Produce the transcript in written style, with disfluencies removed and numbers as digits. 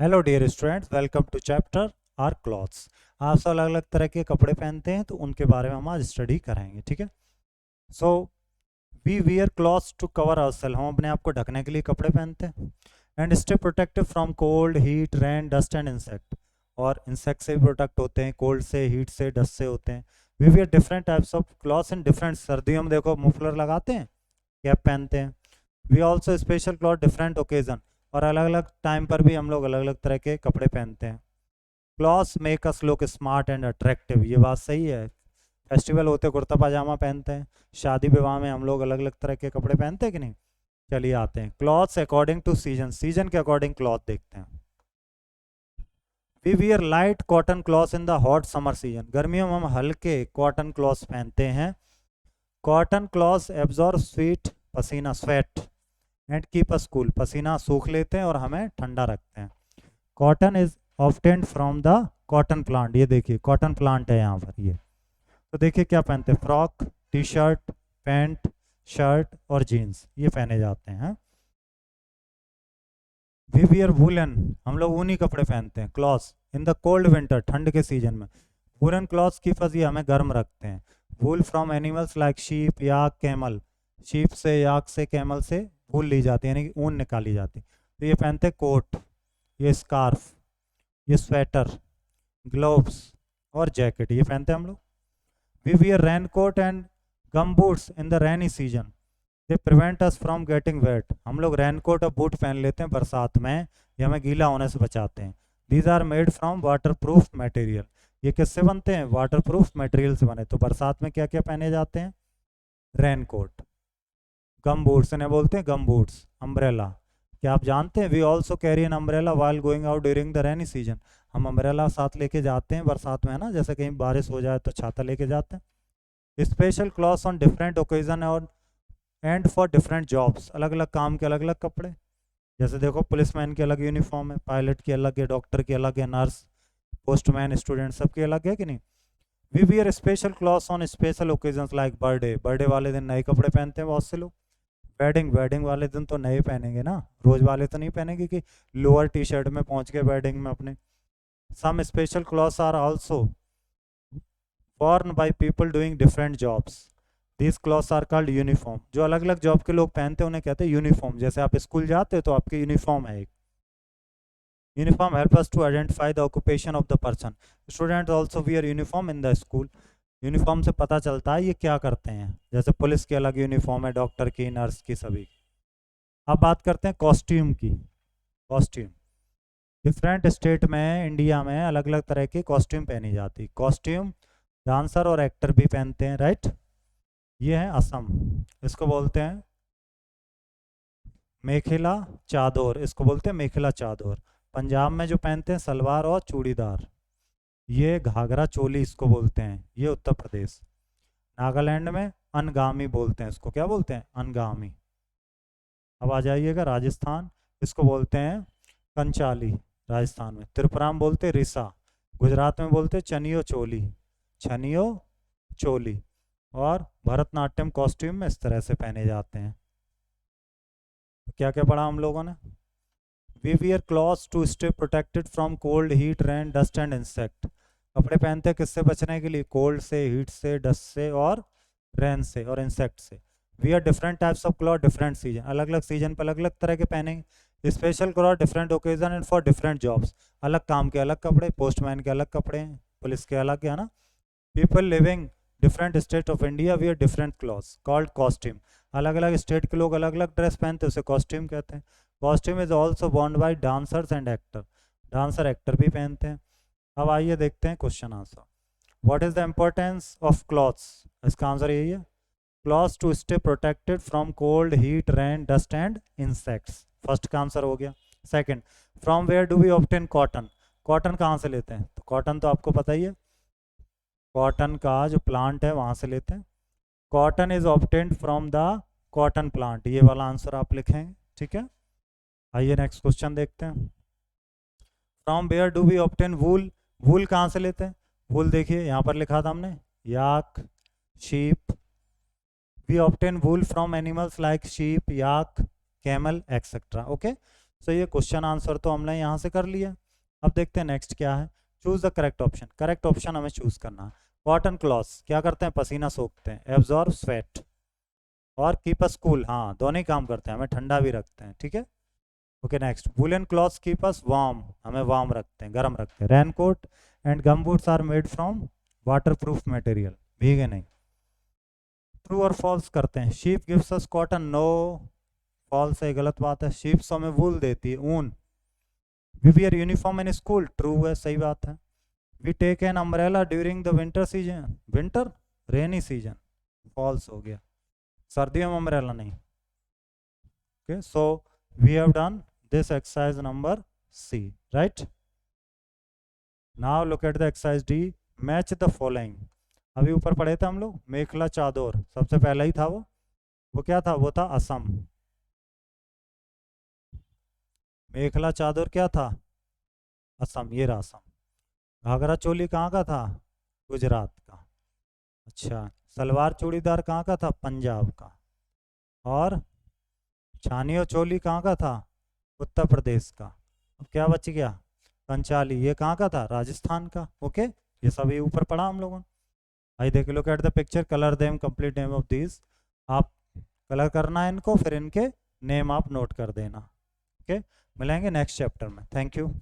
Hello dear students, welcome to chapter our clothes. आप सब अलग अलग तरह के कपड़े पहनते हैं, तो उनके बारे में हम आज स्टडी कराएंगे। ठीक है। So we wear clothes to cover ourself. हम अपने आप को ढकने के लिए कपड़े पहनते हैं। And stay protected from cold, heat, rain, dust and insect. और इंसेक्ट से भी प्रोटेक्ट होते हैं, कोल्ड से, हीट से, डस्ट से होते हैं। We wear different types of clothes in different. सर्दियों में देखो मुफलर लगाते हैं, कैप पहनते हैं। We also special cloth different occasion. और अलग अलग टाइम पर भी हम लोग अलग अलग तरह के कपड़े पहनते हैं। Clothes make us look smart and attractive. ये बात सही है। फेस्टिवल होते कुर्ता पजामा पहनते हैं, शादी विवाह में हम लोग अलग अलग तरह के कपड़े पहनते हैं कि नहीं। चलिए आते हैं clothes according to season. Season के अकॉर्डिंग क्लॉथ देखते हैं। We wear light cotton clothes in the hot summer season. गर्मियों में हम हल्के कॉटन क्लॉथ्स पहनते हैं। कॉटन क्लॉथ्स एब्जॉर्ब स्वीट पसीना, sweat, and keep us cool. पसीना सूख लेते हैं और हमें ठंडा रखते हैं। Cotton is obtained from the cotton plant. ये देखिए कॉटन प्लांट है यहाँ पर। ये तो देखिए क्या पहनते हैं, frock, T shirt, pant, shirt और जीन्स ये पहने जाते हैं। We wear woollen. हम लोग ऊनी कपड़े पहनते हैं। Clothes in the cold winter, ठंड के सीजन में। वुलन क्लॉथ्स की फस, ये हमें गर्म रखते हैं। Wool from animals like sheep, yak, camel. Sheep से, याक से, कैमल से वूल ली जाती है, यानी कि ऊन निकाली जाती है। तो ये पहनते हैं कोट, ये स्कार्फ, ये स्वेटर, ग्लोव्स और जैकेट ये पहनते हैं हम लोग। We wear raincoat and gum boots in the rainy season. They prevent us from getting wet. हम लोग रेन कोट और बूट पहन लेते हैं बरसात में, ये हमें गीला होने से बचाते हैं। These are made from waterproof material. ये किससे बनते हैं, वाटर प्रूफ मटेरियल से बने। तो बरसात में क्या क्या पहने जाते हैं, रेन कोट। गम बूट्स इन्हें बोलते हैं गम बूट्स। अम्ब्रेला, क्या आप जानते हैं we also carry an umbrella while going out during the rainy season. हम अम्ब्रेला साथ लेके जाते हैं बरसात में, है ना, जैसे कहीं बारिश हो जाए तो छाता लेके जाते हैं। Special clothes on different occasion और एंड फॉर डिफरेंट जॉब्स। अलग अलग काम के अलग अलग कपड़े। जैसे देखो पुलिसमैन की अलग यूनिफॉर्म है, पायलट की अलग है, डॉक्टर की अलग है, नर्स, पोस्टमैन, स्टूडेंट सबकी अलग है कि नहीं। We wear special clothes on special occasions like birthday. Birthday वाले दिन नए कपड़े पहनते हैं बहुत से लोग। वेडिंग, वेडिंग वाले दिन तो नए पहनेंगे ना, रोज वाले तो नहीं पहनेंगे कि लोअर टी शर्ट में पहुंच गए वेडिंग में अपने। Some special clothes are also worn by people doing different jobs. These clothes are called uniform. जो अलग अलग जॉब के लोग पहनते हैं उन्हें कहते हैं यूनिफॉर्म। जैसे आप स्कूल जाते हो तो आपकी यूनिफॉर्म है एक। Uniform help us to identify the occupation of the person. Students also wear uniform in the school. Uniform से पता चलता है ये क्या करते हैं। जैसे पुलिस की अलग यूनिफॉर्म है, डॉक्टर की, नर्स की, सभी। अब बात करते हैं कॉस्ट्यूम की। कॉस्ट्यूम डिफरेंट स्टेट में, इंडिया में अलग अलग तरह की कॉस्ट्यूम पहनी जाती। कॉस्ट्यूम डांसर और एक्टर भी पहनते हैं, राइट। ये है असम, इसको बोलते हैं मेखला चादर। इसको बोलते हैं मेखला चादर। पंजाब में जो पहनते हैं सलवार और चूड़ीदार, ये घाघरा चोली इसको बोलते हैं। ये उत्तर प्रदेश। नागालैंड में अनगामी बोलते हैं, इसको क्या बोलते हैं, अनगामी। अब आ जाइएगा राजस्थान, इसको बोलते हैं कंचाली, राजस्थान में। त्रिपुरा में बोलते हैं रिसा। गुजरात में बोलते हैं चनियो चोली, छनियो चोली। और भरतनाट्यम कॉस्ट्यूम में इस तरह से पहने जाते हैं। तो क्या क्या पढ़ा हम लोगों ने। We wear clothes to stay protected from cold, heat, rain, dust and insect. कपड़े पहनते हैं किससे बचने के लिए, कोल्ड से, हीट से, डस्ट से और रेन से और इंसेक्ट से। We are different types of cloth different season. अलग अलग सीजन पर अलग अलग तरह के पहनेंगे। Special cloth different occasion and for different jobs. अलग काम के अलग कपड़े, पोस्टमैन के अलग कपड़े हैं, पुलिस के अलग है ना। People living different state of India wear different clothes called costume. अलग अलग स्टेट के लोग अलग अलग ड्रेस पहनते हैं, उसे कॉस्ट्यूम कहते हैं। Costume is also worn by dancers and actor. Dancer actor भी पहनते हैं। अब आइए देखते हैं question answer. What is the importance of clothes. इसका आंसर यही है, clothes to stay protected from cold, heat, rain, dust and insects. First का आंसर हो गया। Second, from where do we obtain cotton. Cotton कहाँ से लेते हैं, तो कॉटन तो आपको पता ही है, कॉटन का जो प्लांट है वहां से लेते हैं। Cotton is obtained from the cotton plant, ये वाला आंसर आप लिखेंगे, ठीक है। आइए नेक्स्ट क्वेश्चन देखते हैं। From where do we obtain wool. Wool कहाँ से लेते हैं, वूल देखिए यहाँ पर लिखा था हमने, yak, sheep. We obtain wool from animals like sheep, yak, camel, etcetera. Okay, so ये क्वेश्चन आंसर तो हमने यहाँ से कर लिया। अब देखते हैं नेक्स्ट क्या है। Choose the correct option. Correct option हमें चूज करना है। कॉटन क्लॉथ्स क्या करते हैं, पसीना सोखते हैं, एब्जॉर्ब स्वेट, और कीप अस कूल, हाँ दोनों ही काम करते हैं, हमें ठंडा भी रखते हैं, ठीक है। Okay next, woollen clothes keep us warm, हमें वार्म रखते हैं, गर्म रखते हैं। Raincoat and gum boots are made from waterproof material, भीगे नहीं। ट्रू और फॉल्स करते हैं। Sheep gives us cotton, no, false है, गलत बात है। शीप हमें वूल देती है, ऊन। We wear uniform in school, true है, सही बात है। We take an umbrella during the winter season, winter rainy season, falls हो गया, सर्दियों में अम्ब्रेला नहीं। Okay so we have done this exercise number C, right. Now look at the exercise D, match the following. अभी ऊपर पढ़े थे हम लोग, मेखला चादर सबसे पहला ही था, वो क्या था, वो था असम। मेखला चादर क्या था, असम, ये रहा असम। घाघरा चोली कहाँ का था, गुजरात का। अच्छा, सलवार चूड़ीदार कहाँ का था, पंजाब का। और छानी और चोली कहाँ का था, उत्तर प्रदेश का। अब क्या बच गया, कंचाली, ये कहाँ का था, राजस्थान का। ओके ये सब ये ऊपर पढ़ा हम लोगों ने। आई देख, look at the picture, colour them, complete name of these. आप कलर करना है इनको, फिर इनके नेम आप नोट कर देना। ओके मिलेंगे नेक्स्ट चैप्टर में, थैंक यू।